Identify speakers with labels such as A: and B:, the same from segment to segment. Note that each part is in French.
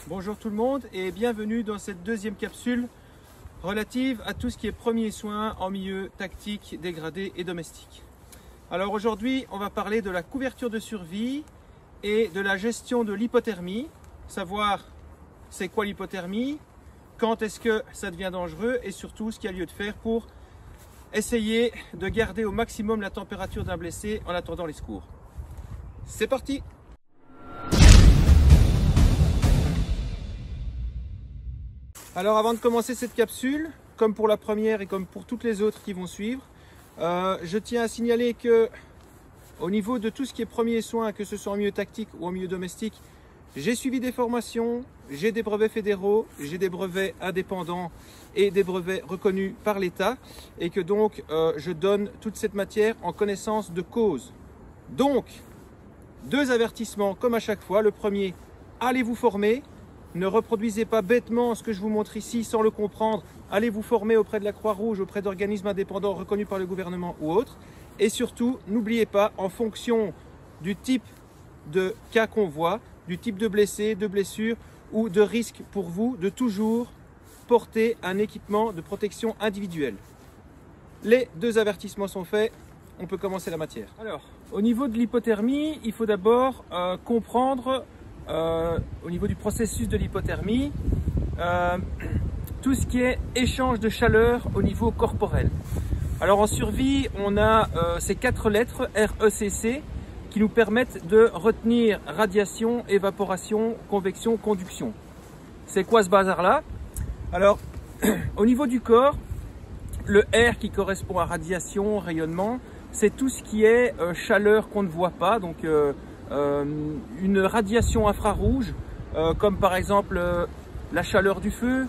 A: Bonjour tout le monde et bienvenue dans cette deuxième capsule relative à tout ce qui est premiers soins en milieu tactique, dégradé et domestique. Alors aujourd'hui, on va parler de la couverture de survie et de la gestion de l'hypothermie, savoir c'est quoi l'hypothermie, quand est-ce que ça devient dangereux et surtout ce qu'il y a lieu de faire pour essayer de garder au maximum la température d'un blessé en attendant les secours. C'est parti! Alors avant de commencer cette capsule, comme pour la première et comme pour toutes les autres qui vont suivre, je tiens à signaler que au niveau de tout ce qui est premiers soins, que ce soit en milieu tactique ou en milieu domestique, j'ai suivi des formations, j'ai des brevets fédéraux, j'ai des brevets indépendants et des brevets reconnus par l'État et que donc je donne toute cette matière en connaissance de cause. Donc, deux avertissements comme à chaque fois. Le premier, allez vous former. Ne reproduisez pas bêtement ce que je vous montre ici sans le comprendre. Allez vous former auprès de la Croix-Rouge, auprès d'organismes indépendants reconnus par le gouvernement ou autres. Et surtout, n'oubliez pas, en fonction du type de cas qu'on voit, du type de blessé, de blessure ou de risque pour vous, de toujours porter un équipement de protection individuelle. Les deux avertissements sont faits, on peut commencer la matière. Alors, au niveau de l'hypothermie, il faut d'abord comprendre au niveau du processus de l'hypothermie, tout ce qui est échange de chaleur au niveau corporel. Alors en survie, on a ces quatre lettres RECC qui nous permettent de retenir radiation, évaporation, convection, conduction. C'est quoi ce bazar-là? Alors au niveau du corps, le R qui correspond à radiation, rayonnement, c'est tout ce qui est chaleur qu'on ne voit pas, donc une radiation infrarouge, comme par exemple la chaleur du feu,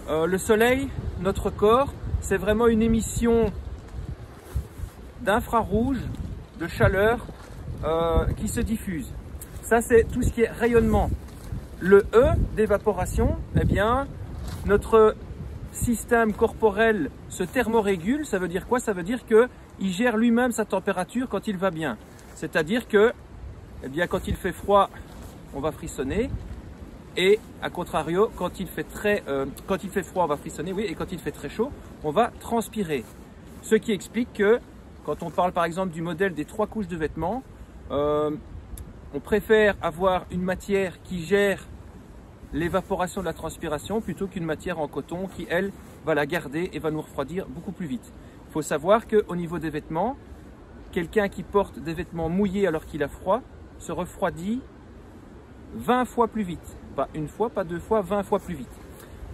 A: le soleil, notre corps, c'est vraiment une émission d'infrarouge, de chaleur qui se diffuse. Ça, c'est tout ce qui est rayonnement. Le E d'évaporation, eh bien, notre système corporel se thermorégule. Ça veut dire quoi? Ça veut dire qu'il gère lui-même sa température quand il va bien. C'est-à-dire que eh bien, quand il fait froid, on va frissonner, et à contrario, quand il fait froid, on va frissonner, oui, et quand il fait très chaud, on va transpirer. Ce qui explique que, quand on parle par exemple du modèle des 3 couches de vêtements, on préfère avoir une matière qui gère l'évaporation de la transpiration plutôt qu'une matière en coton qui, elle, va la garder et va nous refroidir beaucoup plus vite. Il faut savoir qu'au niveau des vêtements, quelqu'un qui porte des vêtements mouillés alors qu'il a froid, se refroidit 20 fois plus vite. Pas une fois, pas deux fois, 20 fois plus vite.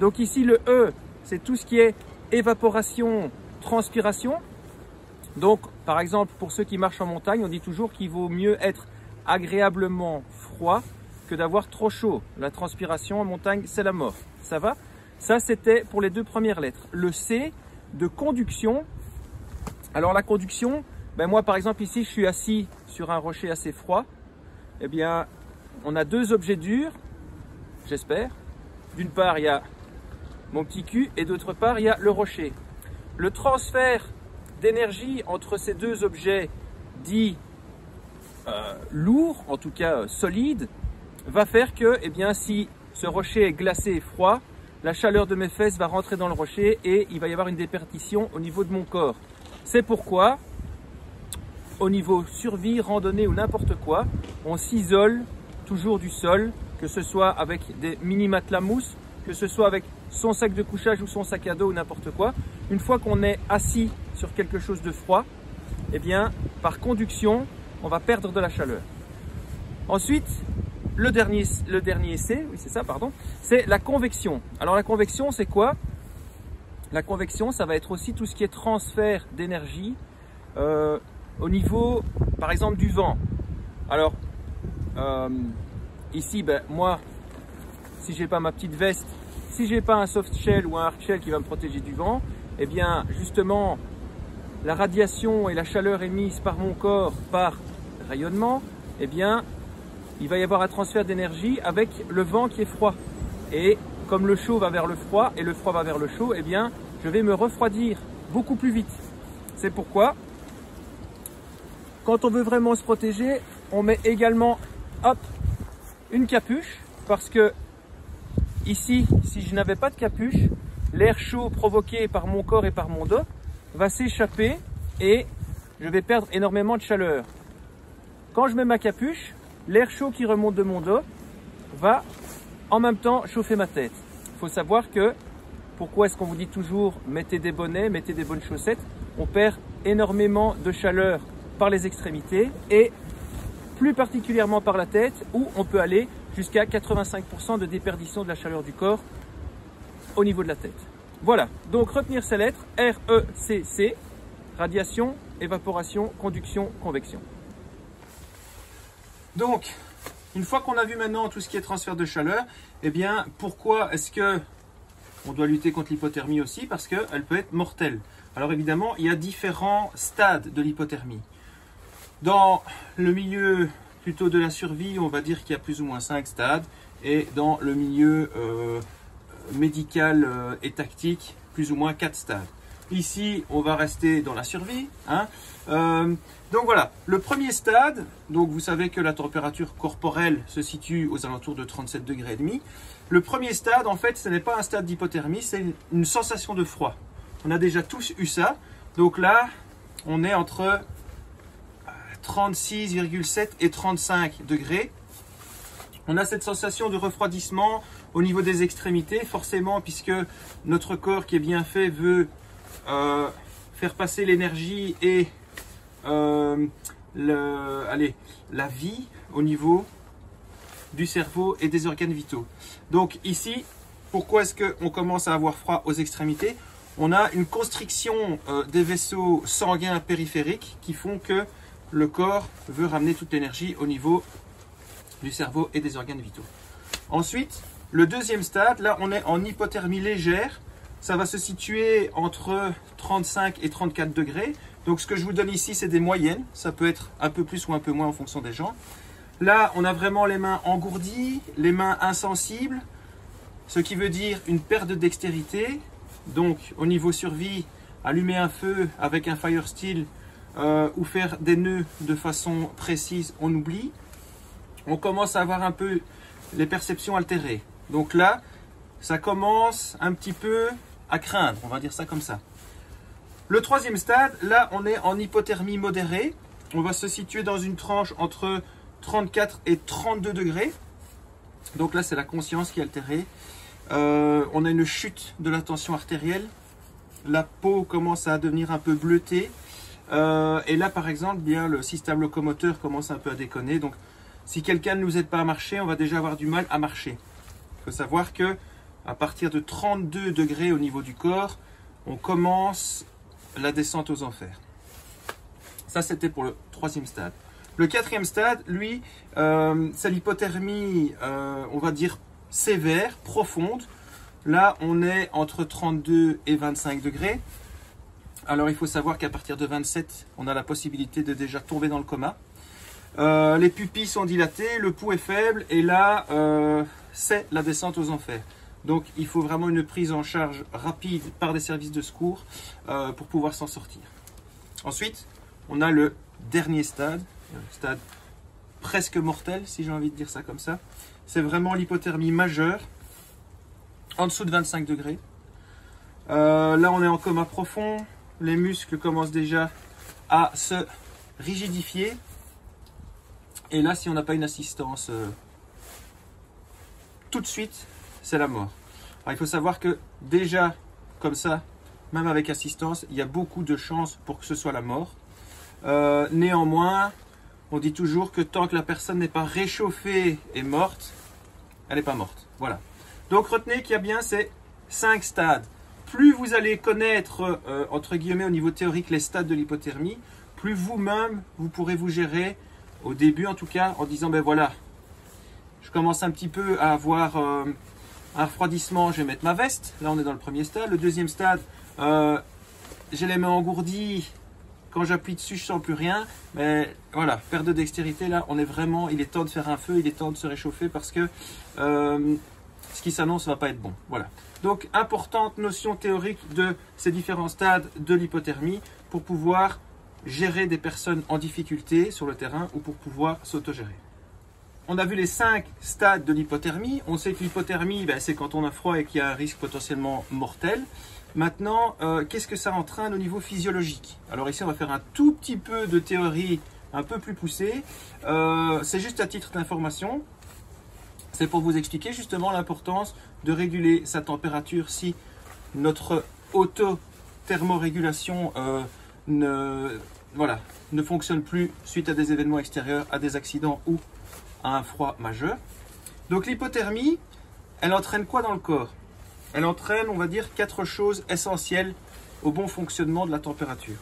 A: Donc ici, le E, c'est tout ce qui est évaporation, transpiration. Donc, par exemple, pour ceux qui marchent en montagne, on dit toujours qu'il vaut mieux être agréablement froid que d'avoir trop chaud. La transpiration en montagne, c'est la mort. Ça va? Ça, c'était pour les deux premières lettres. Le C de conduction. Alors, la conduction, ben moi, par exemple, ici, je suis assis sur un rocher assez froid. Eh bien, on a deux objets durs, j'espère. D'une part, il y a mon petit cul et d'autre part, il y a le rocher. Le transfert d'énergie entre ces deux objets dits lourds, en tout cas solides, va faire que, eh bien, si ce rocher est glacé et froid, la chaleur de mes fesses va rentrer dans le rocher et il va y avoir une déperdition au niveau de mon corps. C'est pourquoi, au niveau survie, randonnée ou n'importe quoi, on s'isole toujours du sol, que ce soit avec des mini matelas mousse, que ce soit avec son sac de couchage ou son sac à dos ou n'importe quoi. Une fois qu'on est assis sur quelque chose de froid, eh bien, par conduction, on va perdre de la chaleur. Ensuite, le dernier C, oui c'est ça, pardon, c'est la convection. Alors la convection, c'est quoi? La convection, ça va être aussi tout ce qui est transfert d'énergie au niveau, par exemple, du vent. Alors, ici, ben, moi, si j'ai pas ma petite veste, si j'ai pas un soft shell ou un hard shell qui va me protéger du vent, eh bien, justement, la radiation et la chaleur émise par mon corps par rayonnement, eh bien, il va y avoir un transfert d'énergie avec le vent qui est froid. Et comme le chaud va vers le froid et le froid va vers le chaud, eh bien, je vais me refroidir beaucoup plus vite. C'est pourquoi, quand on veut vraiment se protéger, on met également, hop, une capuche, parce que ici, si je n'avais pas de capuche, l'air chaud provoqué par mon corps et par mon dos va s'échapper et je vais perdre énormément de chaleur. Quand je mets ma capuche, l'air chaud qui remonte de mon dos va en même temps chauffer ma tête. Il faut savoir que, pourquoi est-ce qu'on vous dit toujours mettez des bonnets, mettez des bonnes chaussettes? On perd énormément de chaleur par les extrémités et plus particulièrement par la tête où on peut aller jusqu'à 85% de déperdition de la chaleur du corps au niveau de la tête. Voilà, donc retenir ces lettres RECC, radiation, évaporation, conduction, convection. Donc, une fois qu'on a vu maintenant tout ce qui est transfert de chaleur, eh bien, pourquoi est-ce que on doit lutter contre l'hypothermie aussi? Parce qu'elle peut être mortelle. Alors évidemment, il y a différents stades de l'hypothermie. Dans le milieu plutôt de la survie, on va dire qu'il y a plus ou moins 5 stades. Et dans le milieu médical et tactique, plus ou moins 4 stades. Ici, on va rester dans la survie. Hein. Donc voilà, le premier stade, donc vous savez que la température corporelle se situe aux alentours de 37,5 degrés. Le premier stade, en fait, ce n'est pas un stade d'hypothermie, c'est une sensation de froid. On a déjà tous eu ça. Donc là, on est entre 36,7 et 35 degrés. On a cette sensation de refroidissement au niveau des extrémités, forcément, puisque notre corps qui est bien fait veut faire passer l'énergie et la vie au niveau du cerveau et des organes vitaux. Donc ici, pourquoi est-ce qu'on commence à avoir froid aux extrémités? On a une constriction des vaisseaux sanguins périphériques qui font que le corps veut ramener toute l'énergie au niveau du cerveau et des organes vitaux. Ensuite, le deuxième stade, là on est en hypothermie légère. Ça va se situer entre 35 et 34 degrés. Donc ce que je vous donne ici, c'est des moyennes. Ça peut être un peu plus ou un peu moins en fonction des gens. Là, on a vraiment les mains engourdies, les mains insensibles, ce qui veut dire une perte de dextérité. Donc au niveau survie, allumer un feu avec un fire steel ou faire des nœuds de façon précise, on oublie. On commence à avoir un peu les perceptions altérées. Donc là, ça commence un petit peu à craindre, on va dire ça comme ça. Le troisième stade, là on est en hypothermie modérée. On va se situer dans une tranche entre 34 et 32 degrés. Donc là c'est la conscience qui est altérée. On a une chute de la tension artérielle. La peau commence à devenir un peu bleutée. Et là par exemple, bien, le système locomoteur commence un peu à déconner. Donc si quelqu'un ne nous aide pas à marcher, on va déjà avoir du mal à marcher. Il faut savoir que à partir de 32 degrés au niveau du corps, on commence la descente aux enfers. Ça, c'était pour le troisième stade. Le quatrième stade, lui, c'est l'hypothermie, on va dire, sévère, profonde. Là, on est entre 32 et 25 degrés. Alors, il faut savoir qu'à partir de 27, on a la possibilité de déjà tomber dans le coma. Les pupilles sont dilatées, le pouls est faible, et là, c'est la descente aux enfers. Donc il faut vraiment une prise en charge rapide par des services de secours pour pouvoir s'en sortir. Ensuite, on a le dernier stade, le stade presque mortel, si j'ai envie de dire ça comme ça. C'est vraiment l'hypothermie majeure, en dessous de 25 degrés. Là, on est en coma profond, les muscles commencent déjà à se rigidifier. Et là, si on n'a pas une assistance tout de suite, c'est la mort. Alors, il faut savoir que déjà, comme ça, même avec assistance, il y a beaucoup de chances pour que ce soit la mort. Néanmoins, on dit toujours que tant que la personne n'est pas réchauffée et morte, elle n'est pas morte. Voilà. Donc retenez qu'il y a bien ces 5 stades. Plus vous allez connaître, entre guillemets, au niveau théorique, les stades de l'hypothermie, plus vous-même, vous pourrez vous gérer, au début en tout cas, en disant, ben voilà, je commence un petit peu à avoir un refroidissement, je vais mettre ma veste. Là, on est dans le premier stade. Le deuxième stade, j'ai les mains engourdies. Quand j'appuie dessus, je sens plus rien. Mais voilà, perte de dextérité, là, on est vraiment, il est temps de faire un feu, il est temps de se réchauffer parce que ce qui s'annonce ne va pas être bon. Voilà. Donc, importante notion théorique de ces différents stades de l'hypothermie pour pouvoir gérer des personnes en difficulté sur le terrain ou pour pouvoir s'autogérer. on a vu les 5 stades de l'hypothermie. On sait que l'hypothermie, ben, c'est quand on a froid et qu'il y a un risque potentiellement mortel. Maintenant, qu'est-ce que ça entraîne au niveau physiologique? Alors ici, on va faire un tout petit peu de théorie un peu plus poussée. C'est juste à titre d'information. C'est pour vous expliquer justement l'importance de réguler sa température si notre auto-thermorégulation ne fonctionne plus suite à des événements extérieurs, à des accidents ou à un froid majeur. Donc l'hypothermie, elle entraîne quoi dans le corps? Elle entraîne, on va dire, 4 choses essentielles au bon fonctionnement de la température.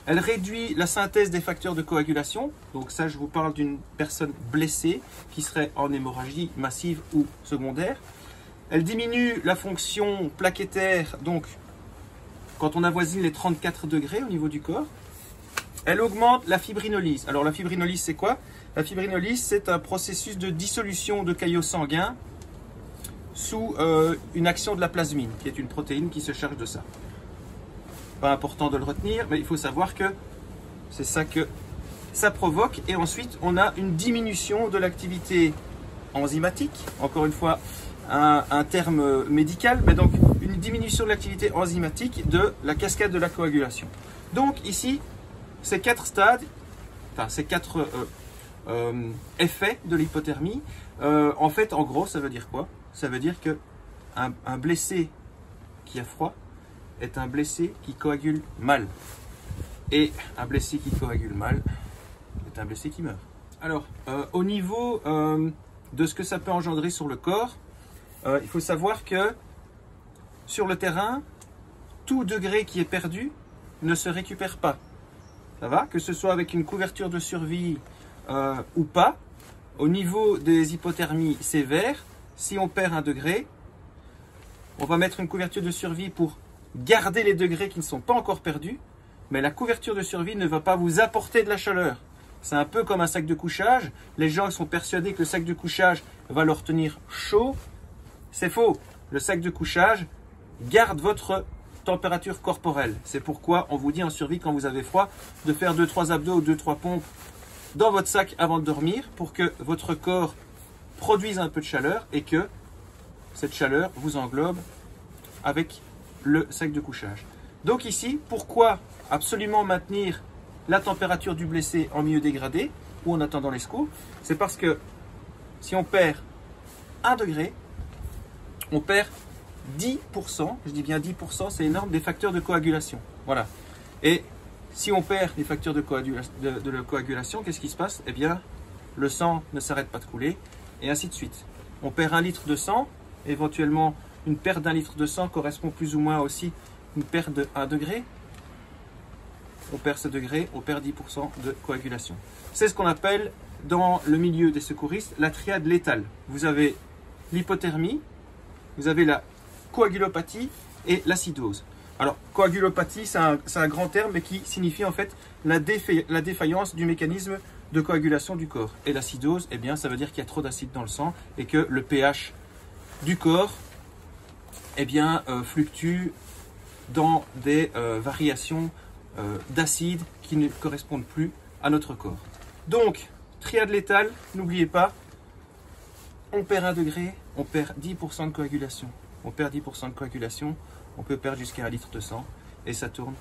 A: Elle réduit la synthèse des facteurs de coagulation. Donc ça, je vous parle d'une personne blessée qui serait en hémorragie massive ou secondaire. Elle diminue la fonction plaquettaire, donc quand on avoisine les 34 degrés au niveau du corps. Elle augmente la fibrinolyse. Alors la fibrinolyse, c'est quoi? La fibrinolyse, c'est un processus de dissolution de caillots sanguins sous une action de la plasmine, qui est une protéine qui se charge de ça. Pas important de le retenir, mais il faut savoir que c'est ça que ça provoque. Et ensuite, on a une diminution de l'activité enzymatique. Encore une fois, un terme médical, mais donc une diminution de l'activité enzymatique de la cascade de la coagulation. Donc ici, ces 4 stades, enfin ces 4 effets de l'hypothermie, en fait, en gros, ça veut dire quoi? Ça veut dire que un blessé qui a froid est un blessé qui coagule mal. Et un blessé qui coagule mal est un blessé qui meurt. Alors, au niveau de ce que ça peut engendrer sur le corps, il faut savoir que sur le terrain, tout degré qui est perdu ne se récupère pas. Ça va? Que ce soit avec une couverture de survie ou pas, au niveau des hypothermies sévères, si on perd un degré, on va mettre une couverture de survie pour garder les degrés qui ne sont pas encore perdus, mais la couverture de survie ne va pas vous apporter de la chaleur. C'est un peu comme un sac de couchage. Les gens sont persuadés que le sac de couchage va leur tenir chaud. C'est faux. Le sac de couchage garde votre température corporelle. C'est pourquoi on vous dit en survie, quand vous avez froid, de faire 2-3 abdos ou 2-3 pompes dans votre sac avant de dormir pour que votre corps produise un peu de chaleur et que cette chaleur vous englobe avec le sac de couchage. Donc ici, pourquoi absolument maintenir la température du blessé en milieu dégradé ou en attendant les secours? C'est parce que si on perd 1 degré, on perd 10%, je dis bien 10%, c'est énorme, des facteurs de coagulation. Voilà. Et si on perd les facteurs de coagulation, qu'est-ce qui se passe? Eh bien, le sang ne s'arrête pas de couler, et ainsi de suite. On perd 1 litre de sang, éventuellement une perte d'1 litre de sang correspond plus ou moins aussi à une perte de 1 degré. On perd ce degré, on perd 10% de coagulation. C'est ce qu'on appelle dans le milieu des secouristes la triade létale. Vous avez l'hypothermie, vous avez la coagulopathie et l'acidose. Alors, coagulopathie, c'est un grand terme, mais qui signifie en fait la défaillance du mécanisme de coagulation du corps. Et l'acidose, eh bien, ça veut dire qu'il y a trop d'acide dans le sang et que le pH du corps, eh bien, fluctue dans des variations d'acide qui ne correspondent plus à notre corps. Donc, triade létale, n'oubliez pas, on perd 1 degré, on perd 10% de coagulation. On perd 10% de coagulation, on peut perdre jusqu'à 1 litre de sang et ça tourne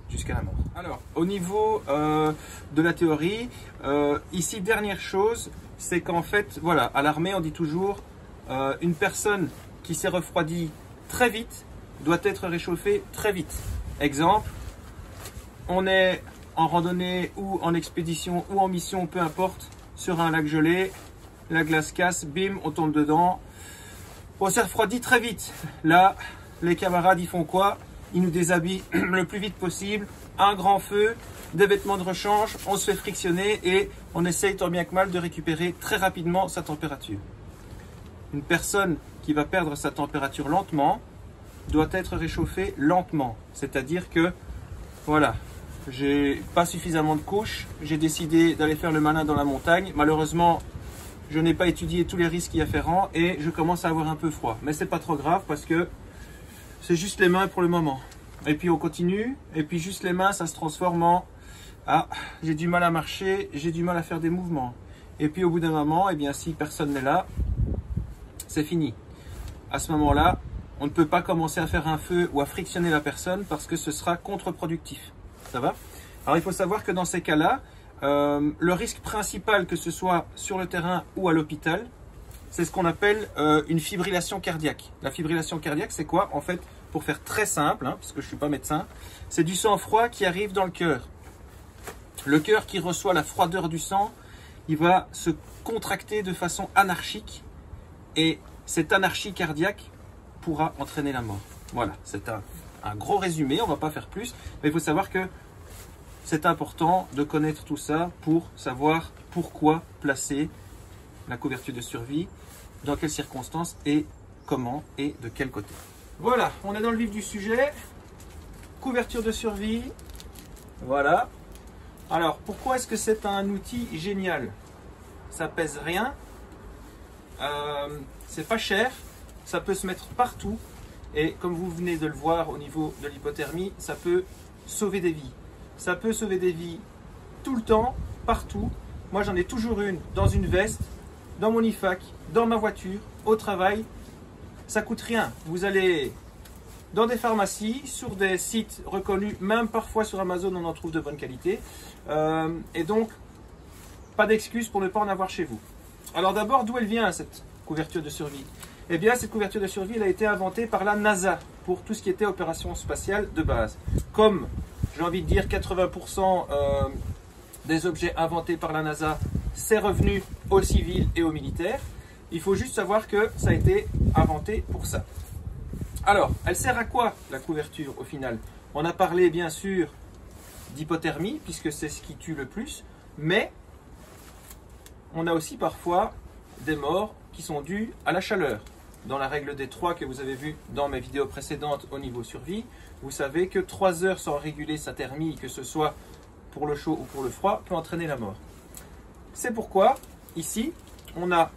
A: jusqu'à la mort. Alors, au niveau de la théorie, ici, dernière chose, c'est qu'en fait, voilà, à l'armée, on dit toujours une personne qui s'est refroidie très vite doit être réchauffée très vite. Exemple, on est en randonnée ou en expédition ou en mission, peu importe, sur un lac gelé, la glace casse, bim, on tombe dedans. On s'est refroidi très vite. Là, les camarades, ils font quoi? Ils nous déshabillent le plus vite possible. Un grand feu, des vêtements de rechange, on se fait frictionner et on essaye tant bien que mal de récupérer très rapidement sa température. Une personne qui va perdre sa température lentement doit être réchauffée lentement. C'est-à-dire que, voilà, j'ai pas suffisamment de couches, j'ai décidé d'aller faire le malin dans la montagne. Malheureusement, je n'ai pas étudié tous les risques y afférents et je commence à avoir un peu froid. Mais c'est pas trop grave parce que c'est juste les mains pour le moment. Et puis on continue, et puis juste les mains, ça se transforme en « Ah, j'ai du mal à marcher, j'ai du mal à faire des mouvements. » Et puis au bout d'un moment, eh bien, si personne n'est là, c'est fini. À ce moment-là, on ne peut pas commencer à faire un feu ou à frictionner la personne parce que ce sera contre-productif. Ça va? Alors il faut savoir que dans ces cas-là, le risque principal, que ce soit sur le terrain ou à l'hôpital, c'est ce qu'on appelle une fibrillation cardiaque. La fibrillation cardiaque, c'est quoi? En fait, pour faire très simple, parce que je ne suis pas médecin, c'est du sang froid qui arrive dans le cœur. Le cœur qui reçoit la froideur du sang, il va se contracter de façon anarchique et cette anarchie cardiaque pourra entraîner la mort. Voilà, c'est un gros résumé, on ne va pas faire plus, mais il faut savoir que c'est important de connaître tout ça pour savoir pourquoi placer la couverture de survie, dans quelles circonstances et comment et de quel côté. Voilà, on est dans le vif du sujet. Couverture de survie, voilà. Alors, pourquoi est-ce que c'est un outil génial? Ça pèse rien, c'est pas cher, ça peut se mettre partout et comme vous venez de le voir au niveau de l'hypothermie, ça peut sauver des vies. Ça peut sauver des vies tout le temps, partout. Moi, j'en ai toujours une dans une veste, dans mon IFAC, dans ma voiture, au travail. Ça coûte rien. Vous allez dans des pharmacies, sur des sites reconnus, même parfois sur Amazon, on en trouve de bonne qualité. Et donc, pas d'excuse pour ne pas en avoir chez vous. Alors d'abord, d'où elle vient cette couverture de survie? Eh bien, cette couverture de survie, elle a été inventée par la NASA pour tout ce qui était opération spatiale de base. Comme, j'ai envie de dire, 80% des objets inventés par la NASA, c'est revenu aux civils et aux militaires. Il faut juste savoir que ça a été inventé pour ça. Alors, elle sert à quoi la couverture au final? On a parlé bien sûr d'hypothermie, puisque c'est ce qui tue le plus, mais on a aussi parfois des morts qui sont dues à la chaleur. Dans la règle des 3 que vous avez vu dans mes vidéos précédentes au niveau survie, vous savez que 3 heures sans réguler sa thermie, que ce soit pour le chaud ou pour le froid, peut entraîner la mort. C'est pourquoi, ici, on a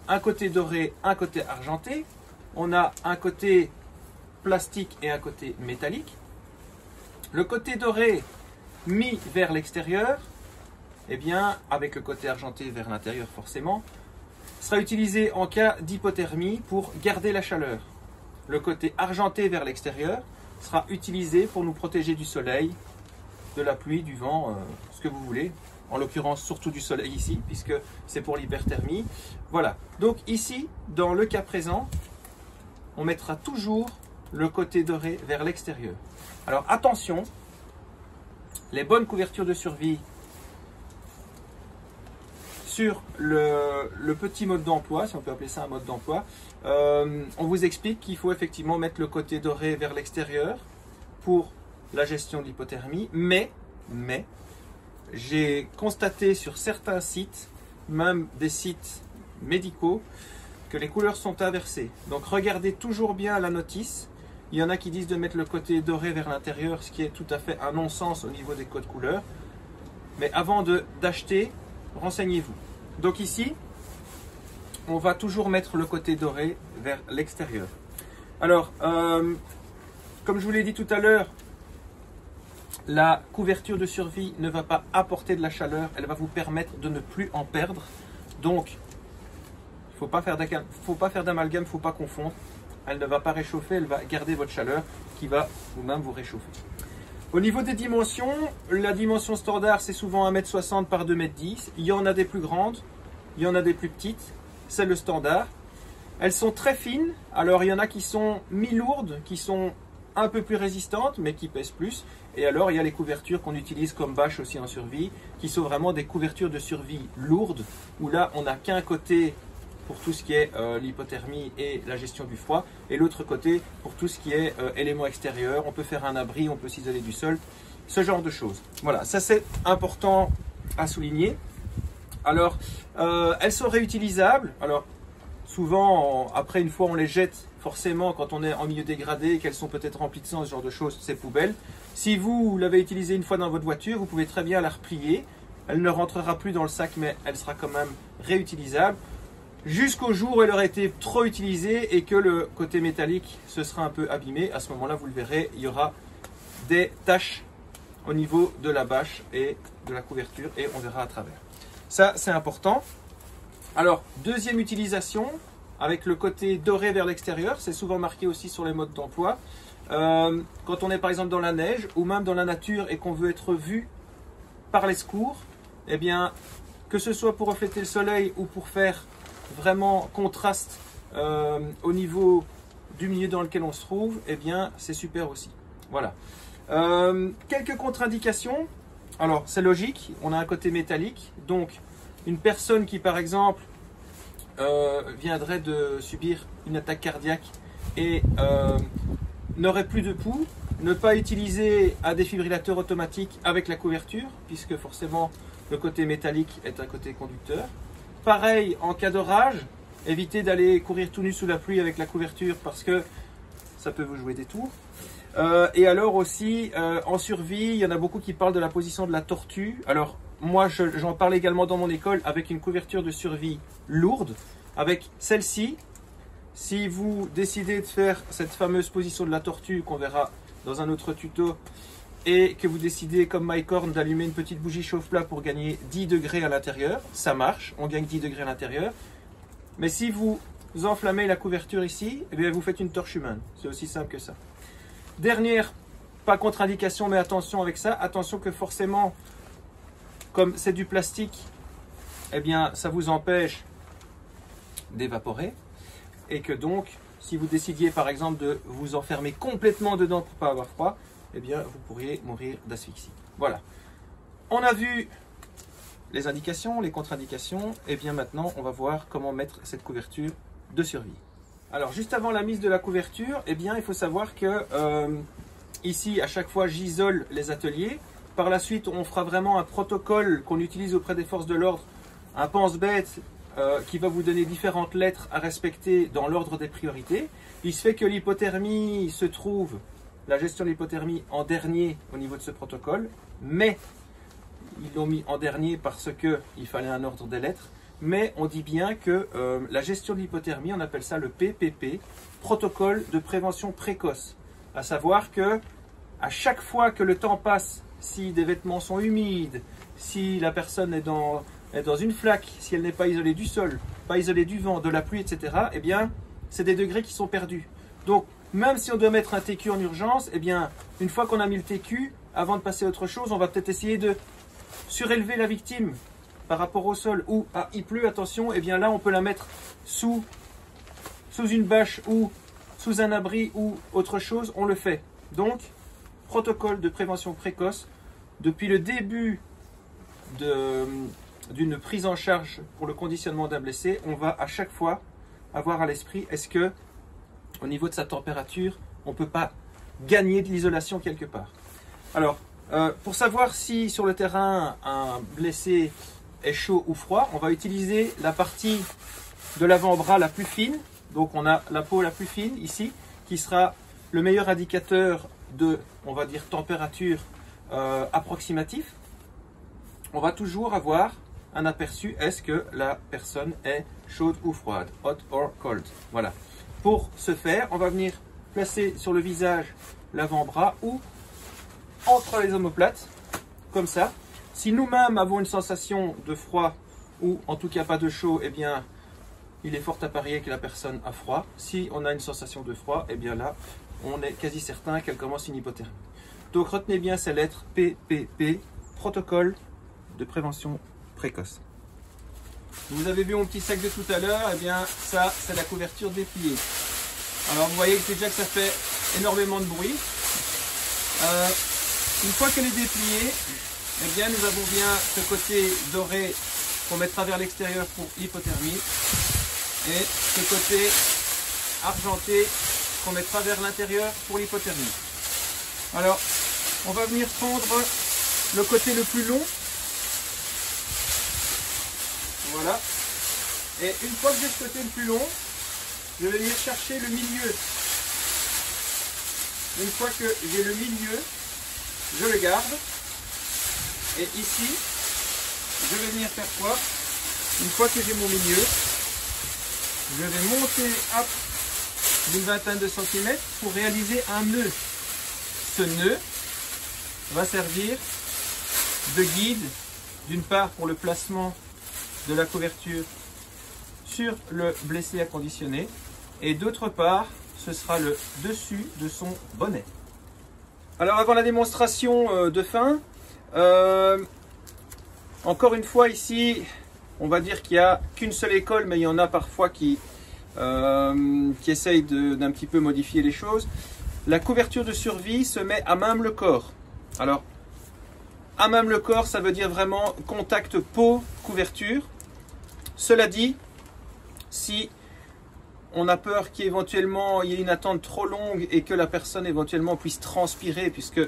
A: un côté doré, un côté argenté, on a un côté plastique et un côté métallique. Le côté doré mis vers l'extérieur, eh bien, avec le côté argenté vers l'intérieur forcément, sera utilisé en cas d'hypothermie pour garder la chaleur. Le côté argenté vers l'extérieur sera utilisé pour nous protéger du soleil, de la pluie, du vent, ce que vous voulez. En l'occurrence, surtout du soleil ici, puisque c'est pour l'hyperthermie. Voilà. Donc ici, dans le cas présent, on mettra toujours le côté doré vers l'extérieur. Alors attention, les bonnes couvertures de survie sur le petit mode d'emploi, si on peut appeler ça un mode d'emploi, on vous explique qu'il faut effectivement mettre le côté doré vers l'extérieur pour la gestion de l'hypothermie, mais j'ai constaté sur certains sites, même des sites médicaux, que les couleurs sont inversées. Donc regardez toujours bien la notice. Il y en a qui disent de mettre le côté doré vers l'intérieur, ce qui est tout à fait un non-sens au niveau des codes couleurs. Mais avant d'acheter, renseignez-vous. Donc ici, on va toujours mettre le côté doré vers l'extérieur. Alors, comme je vous l'ai dit tout à l'heure, la couverture de survie ne va pas apporter de la chaleur, elle va vous permettre de ne plus en perdre. Donc, il ne faut pas faire d'amalgame, il ne faut pas confondre. Elle ne va pas réchauffer, elle va garder votre chaleur qui va vous-même vous réchauffer. Au niveau des dimensions, la dimension standard c'est souvent 1,60 m par 2,10 m. Il y en a des plus grandes, il y en a des plus petites, c'est le standard. Elles sont très fines, alors il y en a qui sont mi-lourdes, qui sont un peu plus résistantes mais qui pèsent plus. Et alors il y a les couvertures qu'on utilise comme bâche aussi en survie, qui sont vraiment des couvertures de survie lourdes, où là on n'a qu'un côté pour tout ce qui est l'hypothermie et la gestion du froid, et l'autre côté pour tout ce qui est éléments extérieurs. On peut faire un abri, on peut s'isoler du sol, ce genre de choses. Voilà, ça c'est important à souligner. Alors, elles sont réutilisables. Alors, souvent, après une fois on les jette, forcément quand on est en milieu dégradé, qu'elles sont peut-être remplies de sang, ce genre de choses, c'est poubelle. Si vous l'avez utilisée une fois dans votre voiture, vous pouvez très bien la replier. Elle ne rentrera plus dans le sac, mais elle sera quand même réutilisable. Jusqu'au jour où elle aurait été trop utilisée et que le côté métallique se sera un peu abîmé. À ce moment-là, vous le verrez, il y aura des taches au niveau de la bâche et de la couverture et on verra à travers. Ça, c'est important. Alors, deuxième utilisation, avec le côté doré vers l'extérieur, c'est souvent marqué aussi sur les modes d'emploi. Quand on est par exemple dans la neige ou même dans la nature et qu'on veut être vu par les secours, eh bien, que ce soit pour refléter le soleil ou pour faire vraiment contraste au niveau du milieu dans lequel on se trouve, eh bien, c'est super aussi. Voilà. Quelques contre-indications. Alors, c'est logique, on a un côté métallique, donc une personne qui, par exemple, viendrait de subir une attaque cardiaque et n'aurait plus de pouls, ne pas utiliser un défibrillateur automatique avec la couverture, puisque forcément le côté métallique est un côté conducteur. Pareil, en cas d'orage, évitez d'aller courir tout nu sous la pluie avec la couverture parce que ça peut vous jouer des tours. Et alors aussi, en survie, il y en a beaucoup qui parlent de la position de la tortue. Alors, moi, j'en parle également dans mon école avec une couverture de survie lourde. Avec celle-ci, si vous décidez de faire cette fameuse position de la tortue qu'on verra dans un autre tuto, et que vous décidez, comme Mike Horn, d'allumer une petite bougie chauffe-plat pour gagner 10 degrés à l'intérieur, ça marche, on gagne 10 degrés à l'intérieur. Mais si vous enflammez la couverture ici, eh bien vous faites une torche humaine. C'est aussi simple que ça. Dernière, pas contre-indication, mais attention avec ça. Attention que forcément, comme c'est du plastique, eh bien ça vous empêche d'évaporer. Et que donc, si vous décidiez par exemple de vous enfermer complètement dedans pour ne pas avoir froid, eh bien vous pourriez mourir d'asphyxie. Voilà. On a vu les indications, les contre-indications, et bien maintenant on va voir comment mettre cette couverture de survie. Alors juste avant la mise de la couverture, eh bien il faut savoir que ici à chaque fois j'isole les ateliers. Par la suite on fera vraiment un protocole qu'on utilise auprès des forces de l'ordre, un pense-bête qui va vous donner différentes lettres à respecter dans l'ordre des priorités. Il se fait que l'hypothermie se trouve, la gestion de l'hypothermie en dernier au niveau de ce protocole, mais ils l'ont mis en dernier parce qu'il fallait un ordre des lettres. Mais on dit bien que la gestion de l'hypothermie, on appelle ça le PPP, protocole de prévention précoce. À savoir que à chaque fois que le temps passe, si des vêtements sont humides, si la personne est dans une flaque, si elle n'est pas isolée du sol, pas isolée du vent, de la pluie, etc., eh bien, c'est des degrés qui sont perdus. Donc, même si on doit mettre un TQ en urgence, eh bien, une fois qu'on a mis le TQ, avant de passer à autre chose, on va peut-être essayer de surélever la victime par rapport au sol. Ou, ah, il pleut, attention, eh bien là, on peut la mettre sous une bâche ou sous un abri ou autre chose, on le fait. Donc, protocole de prévention précoce, depuis le début d'une prise en charge pour le conditionnement d'un blessé, on va à chaque fois avoir à l'esprit, est-ce que au niveau de sa température, on ne peut pas gagner de l'isolation quelque part. Alors, pour savoir si sur le terrain un blessé est chaud ou froid, on va utiliser la partie de l'avant-bras la plus fine. Donc on a la peau la plus fine ici, qui sera le meilleur indicateur de, on va dire, température approximative. On va toujours avoir un aperçu, est-ce que la personne est chaude ou froide, hot or cold. Voilà. Pour ce faire, on va venir placer sur le visage l'avant-bras ou entre les omoplates, comme ça. Si nous-mêmes avons une sensation de froid ou en tout cas pas de chaud, eh bien, il est fort à parier que la personne a froid. Si on a une sensation de froid, eh bien là, on est quasi certain qu'elle commence une hypothermie. Donc retenez bien ces lettres PPP, protocole de prévention précoce. Vous avez vu mon petit sac de tout à l'heure, eh bien ça c'est la couverture dépliée. Alors vous voyez que déjà que ça fait énormément de bruit. Une fois qu'elle est dépliée, eh bien nous avons bien ce côté doré qu'on mettra vers l'extérieur pour l'hypothermie et ce côté argenté qu'on mettra vers l'intérieur pour l'hypothermie. Alors on va venir prendre le côté le plus long. Voilà. Et une fois que j'ai ce côté le plus long, je vais venir chercher le milieu. Une fois que j'ai le milieu, je le garde. Et ici, je vais venir faire quoi? Une fois que j'ai mon milieu, je vais monter hop, d'une vingtaine de centimètres pour réaliser un nœud. Ce nœud va servir de guide, d'une part pour le placement de la couverture sur le blessé à conditionner. Et d'autre part, ce sera le dessus de son bonnet. Alors avant la démonstration de fin, encore une fois ici, on va dire qu'il n'y a qu'une seule école, mais il y en a parfois qui essayent d'un petit peu modifier les choses. La couverture de survie se met à même le corps. Alors, à même le corps, ça veut dire vraiment contact peau-couverture. Cela dit, si on a peur qu'éventuellement il y ait une attente trop longue et que la personne éventuellement puisse transpirer, puisque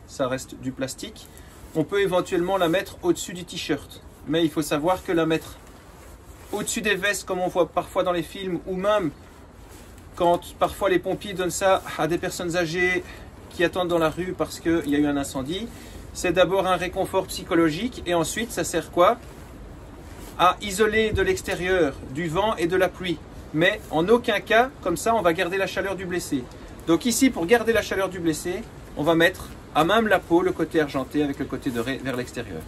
A: ça reste du plastique, on peut éventuellement la mettre au-dessus du t-shirt. Mais il faut savoir que la mettre au-dessus des vestes, comme on voit parfois dans les films, ou même quand parfois les pompiers donnent ça à des personnes âgées qui attendent dans la rue parce qu'il y a eu un incendie, c'est d'abord un réconfort psychologique et ensuite ça sert quoi? À isoler de l'extérieur du vent et de la pluie. Mais en aucun cas, comme ça, on va garder la chaleur du blessé. Donc ici, pour garder la chaleur du blessé, on va mettre à même la peau le côté argenté avec le côté doré vers l'extérieur.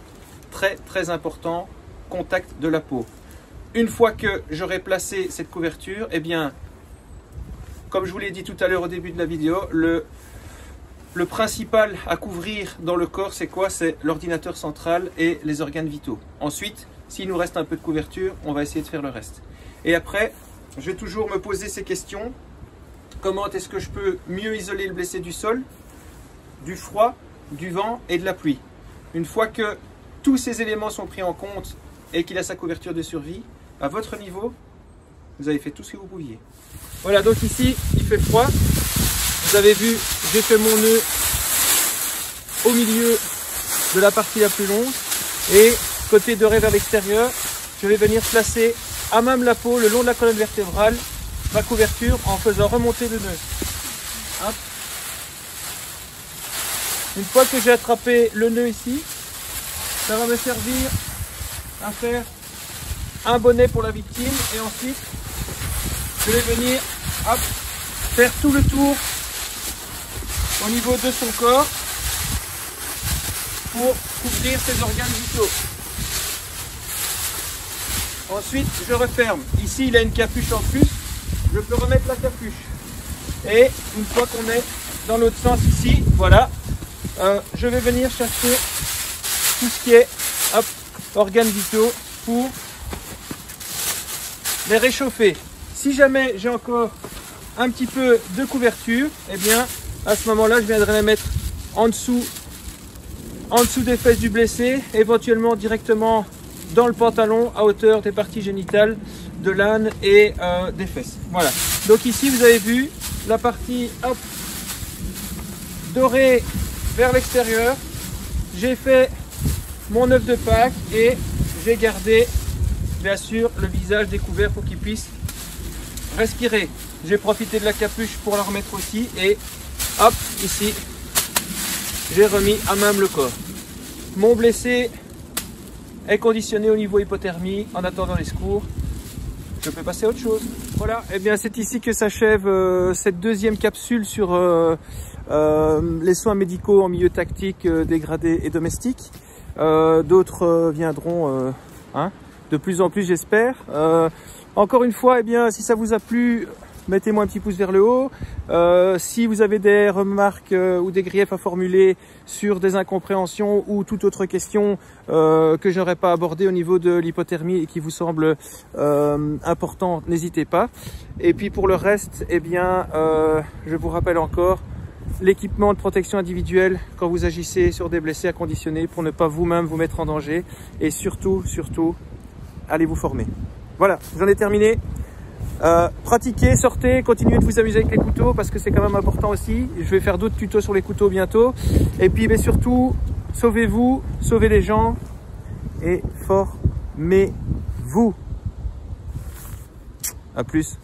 A: Très très important, contact de la peau. Une fois que j'aurai placé cette couverture, eh bien, comme je vous l'ai dit tout à l'heure au début de la vidéo, le principal à couvrir dans le corps, c'est quoi? C'est l'ordinateur central et les organes vitaux. Ensuite, s'il nous reste un peu de couverture, on va essayer de faire le reste. Et après, je vais toujours me poser ces questions. Comment est-ce que je peux mieux isoler le blessé du sol, du froid, du vent et de la pluie? Une fois que tous ces éléments sont pris en compte et qu'il a sa couverture de survie, à votre niveau, vous avez fait tout ce que vous pouviez. Voilà, donc ici, il fait froid. Vous avez vu, j'ai fait mon nœud au milieu de la partie la plus longue. Et côté doré vers l'extérieur, je vais venir placer à même la peau, le long de la colonne vertébrale, ma couverture en faisant remonter le nœud. Hop. Une fois que j'ai attrapé le nœud ici, ça va me servir à faire un bonnet pour la victime et ensuite je vais venir hop, faire tout le tour au niveau de son corps pour couvrir ses organes vitaux. Ensuite, je referme. Ici, il a une capuche en plus. Je peux remettre la capuche. Et une fois qu'on est dans l'autre sens ici, voilà, je vais venir chercher tout ce qui est hop, organes vitaux pour les réchauffer. Si jamais j'ai encore un petit peu de couverture, eh bien, à ce moment-là, je viendrai les mettre en dessous des fesses du blessé, éventuellement directement dans le pantalon à hauteur des parties génitales de l'âne et des fesses. Voilà. Donc ici, vous avez vu la partie hop, dorée vers l'extérieur. J'ai fait mon œuf de Pâques et j'ai gardé, bien sûr, le visage découvert pour qu'il puisse respirer. J'ai profité de la capuche pour la remettre aussi et hop, ici, j'ai remis à même le corps. Mon blessé est conditionné au niveau hypothermie en attendant les secours. Je peux passer à autre chose. Voilà, et bien c'est ici que s'achève cette deuxième capsule sur les soins médicaux en milieu tactique, dégradé et domestique. D'autres viendront de plus en plus, j'espère. Encore une fois, eh bien, si ça vous a plu, mettez-moi un petit pouce vers le haut. Si vous avez des remarques ou des griefs à formuler sur des incompréhensions ou toute autre question que je n'aurais pas abordée au niveau de l'hypothermie et qui vous semble important, n'hésitez pas. Et puis pour le reste, eh bien, je vous rappelle encore l'équipement de protection individuelle quand vous agissez sur des blessés à conditionner pour ne pas vous-même vous mettre en danger. Et surtout, allez vous former. Voilà, j'en ai terminé. Pratiquez, sortez, continuez de vous amuser avec les couteaux parce que c'est quand même important aussi. Je vais faire d'autres tutos sur les couteaux bientôt. Et puis surtout, sauvez-vous, sauvez les gens et formez-vous. À plus.